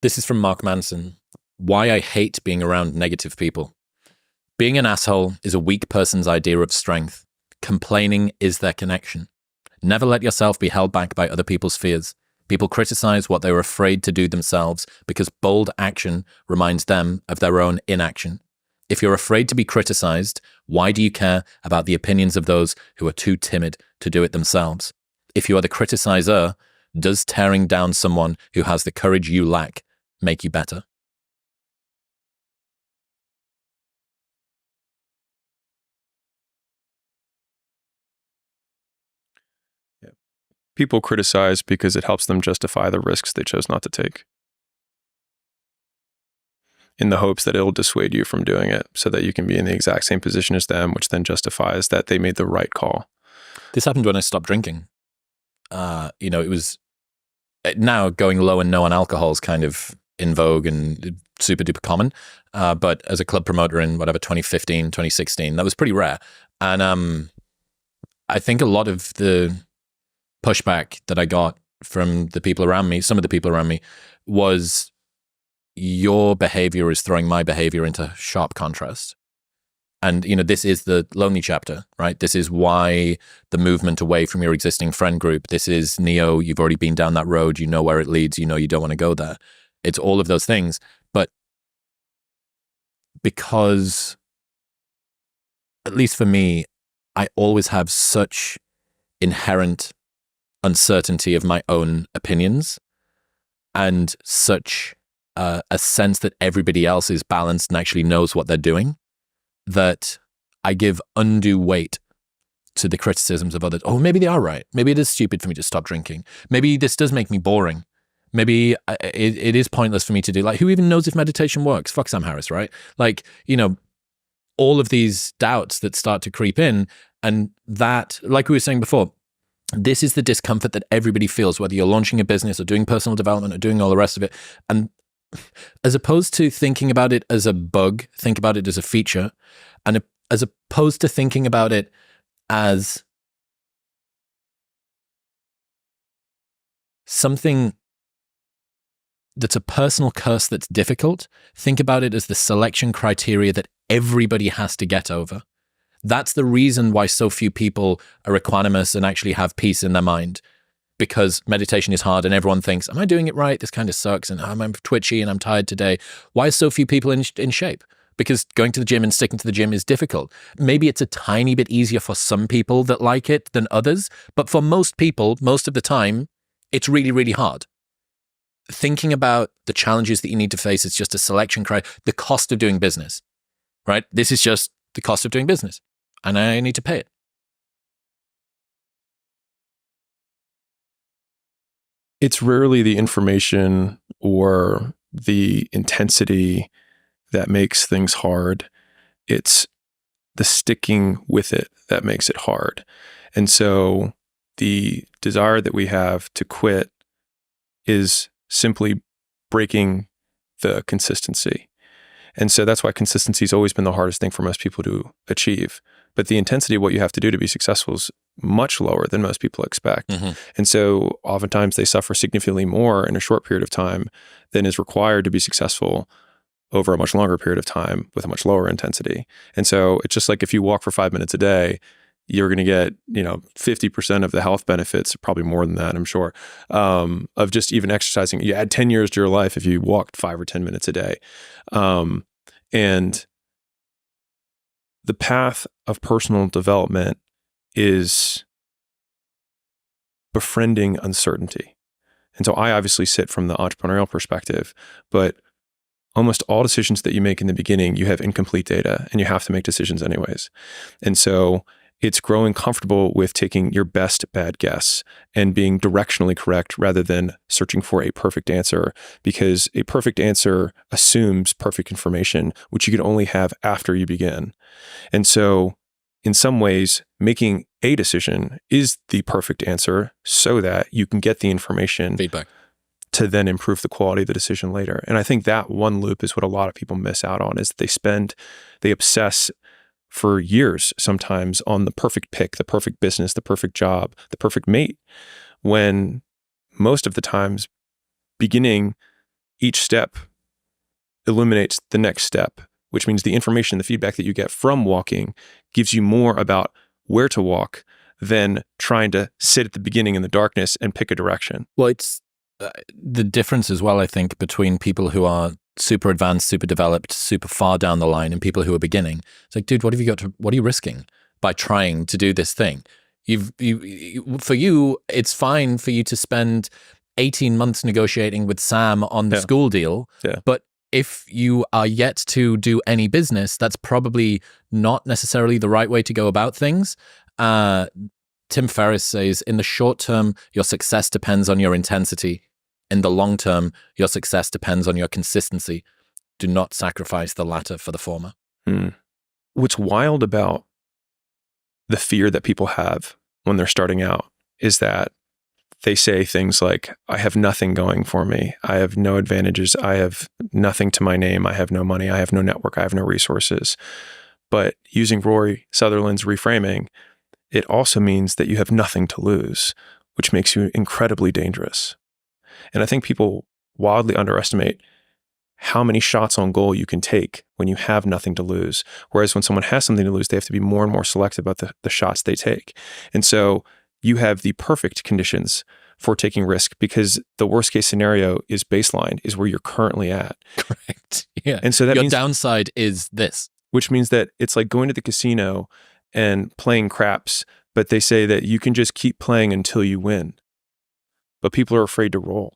This is from Mark Manson. Why I hate being around negative people. Being an asshole is a weak person's idea of strength. Complaining is their connection. Never let yourself be held back by other people's fears. People criticize what they were afraid to do themselves because bold action reminds them of their own inaction. If you're afraid to be criticized, why do you care about the opinions of those who are too timid to do it themselves? If you are the criticizer, does tearing down someone who has the courage you lack make you better? People criticize because it helps them justify the risks they chose not to take, in the hopes that it'll dissuade you from doing it so that you can be in the exact same position as them, which then justifies that they made the right call. This happened when I stopped drinking. It was now going low and no on alcohol is kind of in vogue and super duper common. But as a club promoter in 2015, 2016, that was pretty rare. And I think a lot of the pushback that I got from the people around me, some of the people around me, was your behavior is throwing my behavior into sharp contrast. And, this is the lonely chapter, right? This is why the movement away from your existing friend group. This is Neo, you've already been down that road. You know where it leads. You know you don't want to go there. It's all of those things. But because, at least for me, I always have such inherent uncertainty of my own opinions and such a sense that everybody else is balanced and actually knows what they're doing, that I give undue weight to the criticisms of others. Oh, maybe they are right. Maybe it is stupid for me to stop drinking. Maybe this does make me boring. Maybe it is pointless for me to do. Like, who even knows if meditation works? Fuck Sam Harris, right? Like, all of these doubts that start to creep in, and that, like we were saying before, this is the discomfort that everybody feels, whether you're launching a business or doing personal development or doing all the rest of it. And as opposed to thinking about it as a bug, think about it as a feature. And as opposed to thinking about it as something that's a personal curse that's difficult, think about it as the selection criteria that everybody has to get over. That's the reason why so few people are equanimous and actually have peace in their mind, because meditation is hard and everyone thinks, am I doing it right? This kind of sucks and I'm twitchy and I'm tired today. Why are so few people in shape? Because going to the gym and sticking to the gym is difficult. Maybe it's a tiny bit easier for some people that like it than others, but for most people, most of the time, it's really, really hard. Thinking about the challenges that you need to face is just a selection criteria. The cost of doing business, right? This is just the cost of doing business, and I need to pay it. It's rarely the information or the intensity that makes things hard. It's the sticking with it that makes it hard. And so the desire that we have to quit is simply breaking the consistency. And so that's why consistency has always been the hardest thing for most people to achieve. But the intensity of what you have to do to be successful is much lower than most people expect. Mm-hmm. And so oftentimes they suffer significantly more in a short period of time than is required to be successful over a much longer period of time with a much lower intensity. And so it's just like if you walk for 5 minutes a day, you're going to get, 50% of the health benefits, probably more than that, I'm sure, of just even exercising. You add 10 years to your life if you walked 5 or 10 minutes a day. And the path of personal development is befriending uncertainty. And so I obviously sit from the entrepreneurial perspective, but almost all decisions that you make in the beginning, you have incomplete data and you have to make decisions anyways. And so it's growing comfortable with taking your best bad guess and being directionally correct rather than searching for a perfect answer, because a perfect answer assumes perfect information, which you can only have after you begin. And so in some ways, making a decision is the perfect answer so that you can get the information feedback to then improve the quality of the decision later. And I think that one loop is what a lot of people miss out on, is they obsess for years sometimes on the perfect pick, the perfect business, the perfect job, the perfect mate, when most of the times beginning each step illuminates the next step, which means the information, the feedback that you get from walking gives you more about where to walk than trying to sit at the beginning in the darkness and pick a direction. Well, it's the difference as well, I think, between people who are super advanced, super developed, super far down the line and people who are beginning. It's like, dude, what are you risking by trying to do this thing? For you, it's fine for you to spend 18 months negotiating with Sam on the school deal. Yeah. But if you are yet to do any business, that's probably not necessarily the right way to go about things. Tim Ferriss says, in the short term, your success depends on your intensity. In the long term, your success depends on your consistency. Do not sacrifice the latter for the former. What's wild about the fear that people have when they're starting out is that they say things like, I have nothing going for me. I have no advantages. I have nothing to my name. I have no money. I have no network. I have no resources. But using Rory Sutherland's reframing, it also means that you have nothing to lose, which makes you incredibly dangerous. And I think people wildly underestimate how many shots on goal you can take when you have nothing to lose. Whereas when someone has something to lose, they have to be more and more selective about the shots they take. And so you have the perfect conditions for taking risk because the worst case scenario is baseline, is where you're currently at. Correct. Yeah. And so that your means, downside is this. which means that it's like going to the casino and playing craps, but they say that you can just keep playing until you win. But people are afraid to roll.